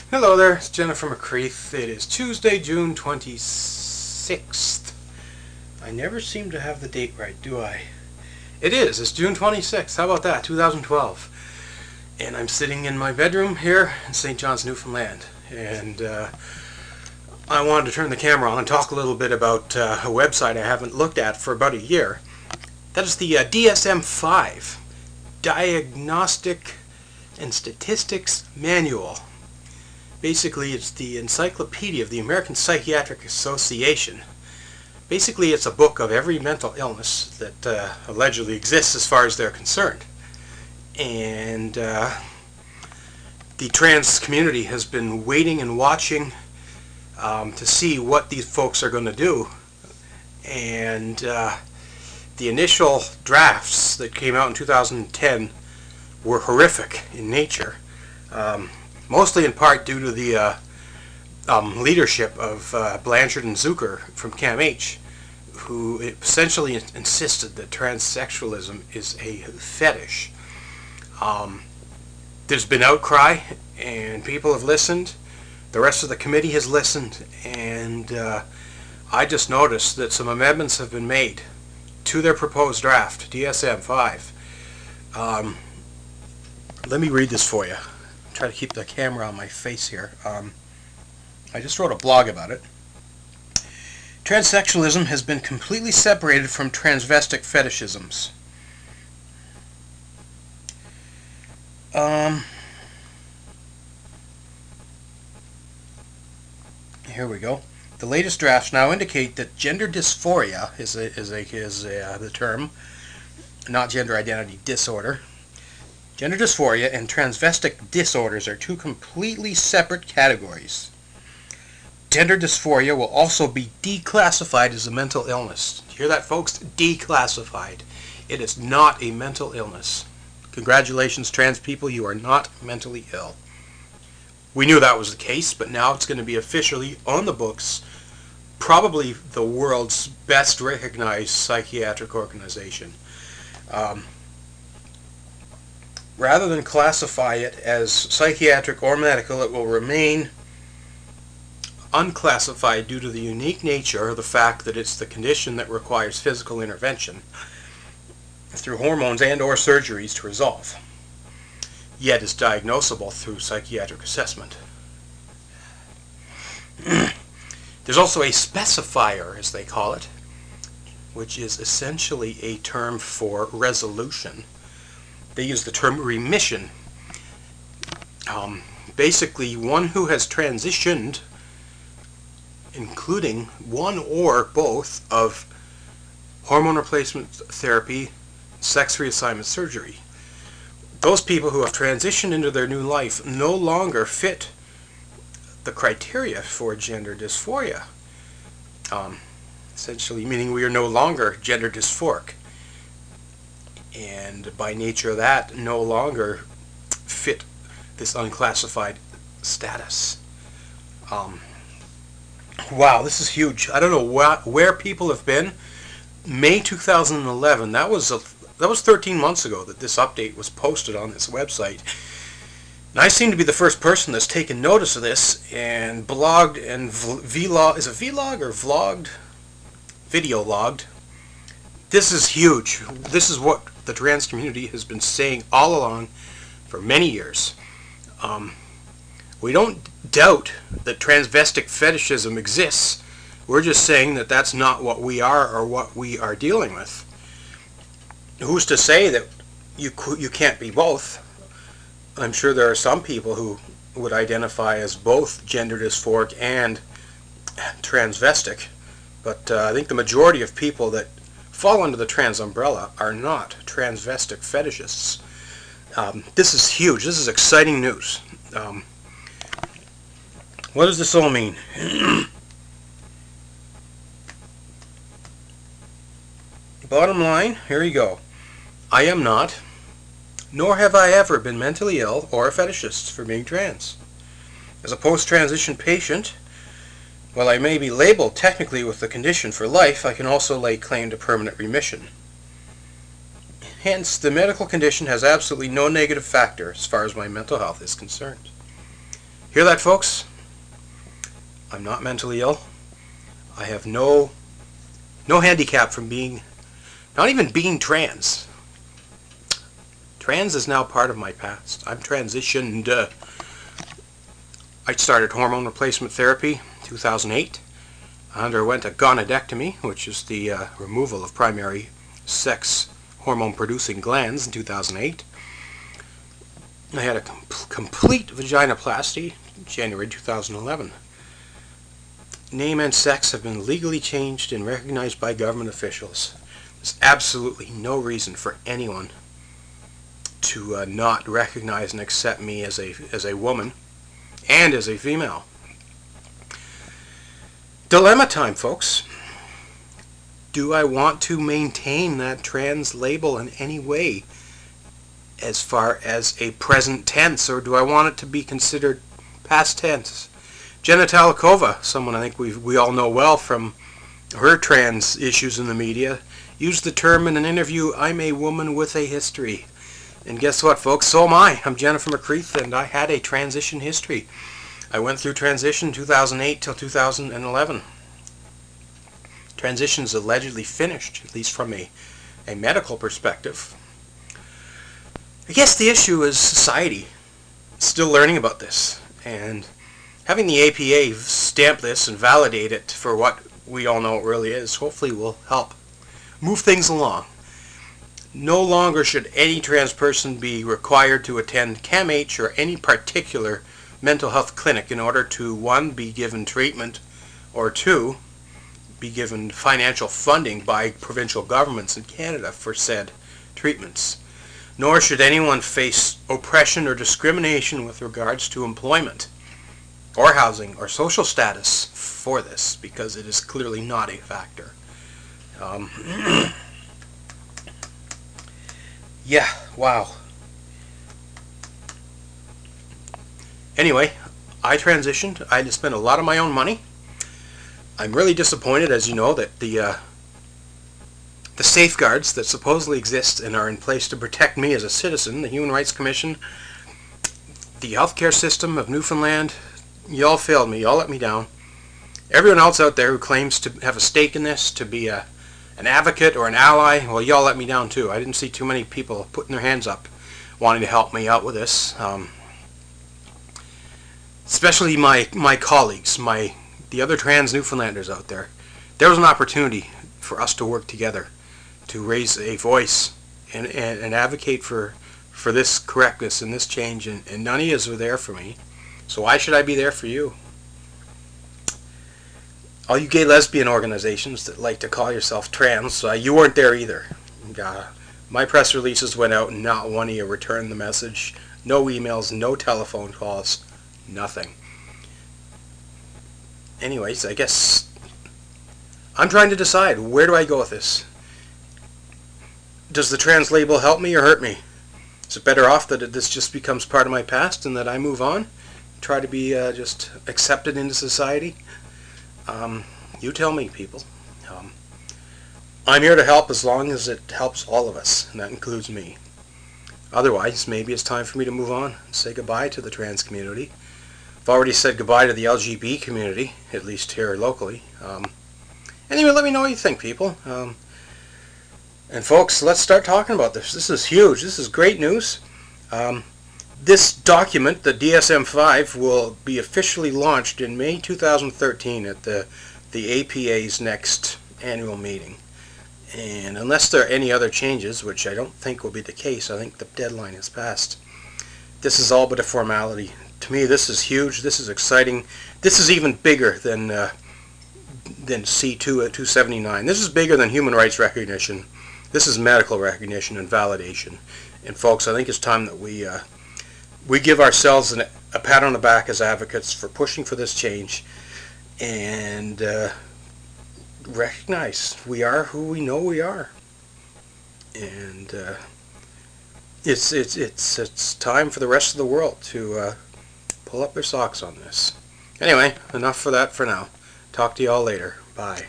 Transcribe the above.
Hello there, it's Jennifer McCreath. It is Tuesday, June 26th. I never seem to have the date right, do I? It's June 26th. How about that? 2012. And I'm sitting in my bedroom here in St. John's, Newfoundland. And I wanted to turn the camera on and talk a little bit about a website I haven't looked at for about a year. That is the DSM-V, Diagnostic and Statistics Manual. Basically, it's the encyclopedia of the American Psychiatric Association. Basically, it's a book of every mental illness that allegedly exists as far as they're concerned. And the trans community has been waiting and watching to see what these folks are going to do. And the initial drafts that came out in 2010 were horrific in nature. Mostly in part due to the leadership of Blanchard and Zucker from CAMH, who essentially insisted that transsexualism is a fetish. There's been outcry, and people have listened. The rest of the committee has listened, and I just noticed that some amendments have been made to their proposed draft, DSM-V. Let me read this for you. Try to keep the camera on my face here. I just wrote a blog about it. Transsexualism has been completely separated from transvestic fetishisms. Here we go. The latest drafts now indicate that gender dysphoria is the term, not gender identity disorder. Gender dysphoria and transvestic disorders are two completely separate categories. Gender dysphoria will also be declassified as a mental illness. You hear that, folks? Declassified. It is not a mental illness. Congratulations, trans people, you are not mentally ill. We knew that was the case, but now it's going to be officially on the books. Probably the world's best recognized psychiatric organization. Rather than classify it as psychiatric or medical, it will remain unclassified due to the unique nature of the fact that it's the condition that requires physical intervention through hormones and or surgeries to resolve, yet is diagnosable through psychiatric assessment. There's also a specifier, as they call it, which is essentially a term for resolution. They use the term remission. Basically, one who has transitioned, including one or both of hormone replacement therapy, sex reassignment surgery. Those people who have transitioned into their new life no longer fit the criteria for gender dysphoria. Essentially meaning we are no longer gender dysphoric. And by nature of that, no longer fit this unclassified status. Wow, this is huge. I don't know where people have been. May 2011, that was 13 months ago that this update was posted on this website. And I seem to be the first person that's taken notice of this and blogged and vlog. Is it vlog or vlogged? Video logged. This is huge. This is what the trans community has been saying all along for many years. We don't doubt that transvestic fetishism exists. We're just saying that that's not what we are or what we are dealing with. Who's to say that you can't be both? I'm sure there are some people who would identify as both gender dysphoric and transvestic, but I think the majority of people that fall under the trans umbrella are not transvestic fetishists. This is huge. This is exciting news. What does this all mean? Bottom line, here you go. I am not, nor have I ever been mentally ill or a fetishist for being trans. As a post-transition patient, while I may be labeled technically with the condition for life, I can also lay claim to permanent remission. Hence, the medical condition has absolutely no negative factor as far as my mental health is concerned. Hear that, folks? I'm not mentally ill. I have no handicap from not even being trans. Trans is now part of my past. I'm transitioned. I started hormone replacement therapy in 2008. I underwent a gonadectomy, which is the removal of primary sex hormone-producing glands, in 2008. I had a complete vaginoplasty in January 2011. Name and sex have been legally changed and recognized by government officials. There's absolutely no reason for anyone to not recognize and accept me as a woman and as a female. Dilemma time, folks. Do I want to maintain that trans label in any way as far as a present tense, or do I want it to be considered past tense? Jenna Talikova, someone I think we all know well from her trans issues in the media, used the term in an interview, "I'm a woman with a history." And guess what, folks? So am I. I'm Jennifer McCreath, and I had a transition history. I went through transition 2008 till 2011. Transition's allegedly finished, at least from a medical perspective. I guess the issue is society still learning about this, and having the APA stamp this and validate it for what we all know it really is, hopefully will help move things along. No longer should any trans person be required to attend CAMH or any particular mental health clinic in order to, 1, be given treatment, or 2, be given financial funding by provincial governments in Canada for said treatments. Nor should anyone face oppression or discrimination with regards to employment or housing or social status for this, because it is clearly not a factor. Yeah, wow. Anyway, I transitioned. I had to spend a lot of my own money. I'm really disappointed, as you know, that the safeguards that supposedly exist and are in place to protect me as a citizen, the Human Rights Commission, the healthcare system of Newfoundland, y'all failed me. Y'all let me down. Everyone else out there who claims to have a stake in this, to be an advocate or an ally, well, y'all let me down too. I didn't see too many people putting their hands up wanting to help me out with this. Especially my colleagues, the other trans Newfoundlanders out there. There was an opportunity for us to work together to raise a voice and advocate for this correctness and this change, and none of you were there for me. So why should I be there for you? All you gay lesbian organizations that like to call yourself trans, you weren't there either. My press releases went out and not one of you returned the message. No emails, no telephone calls, nothing. Anyways, I guess I'm trying to decide, where do I go with this? Does the trans label help me or hurt me? Is it better off that this just becomes part of my past and that I move on? Try to be just accepted into society? You tell me, people. I'm here to help as long as it helps all of us, and that includes me. Otherwise, maybe it's time for me to move on and say goodbye to the trans community. I've already said goodbye to the LGBT community, at least here locally. Anyway, let me know what you think, people. And folks, let's start talking about this. This is huge. This is great news. This document, the DSM-V, will be officially launched in May 2013 at the APA's next annual meeting. And unless there are any other changes, which I don't think will be the case, I think the deadline is passed. This is all but a formality. To me, this is huge. This is exciting. This is even bigger than C2 at 279. This is bigger than human rights recognition. This is medical recognition and validation. And folks, I think it's time that we give ourselves a pat on the back as advocates for pushing for this change, and recognize we are who we know we are. And it's time for the rest of the world to pull up their socks on this. Anyway, enough for that for now. Talk to y'all later. Bye.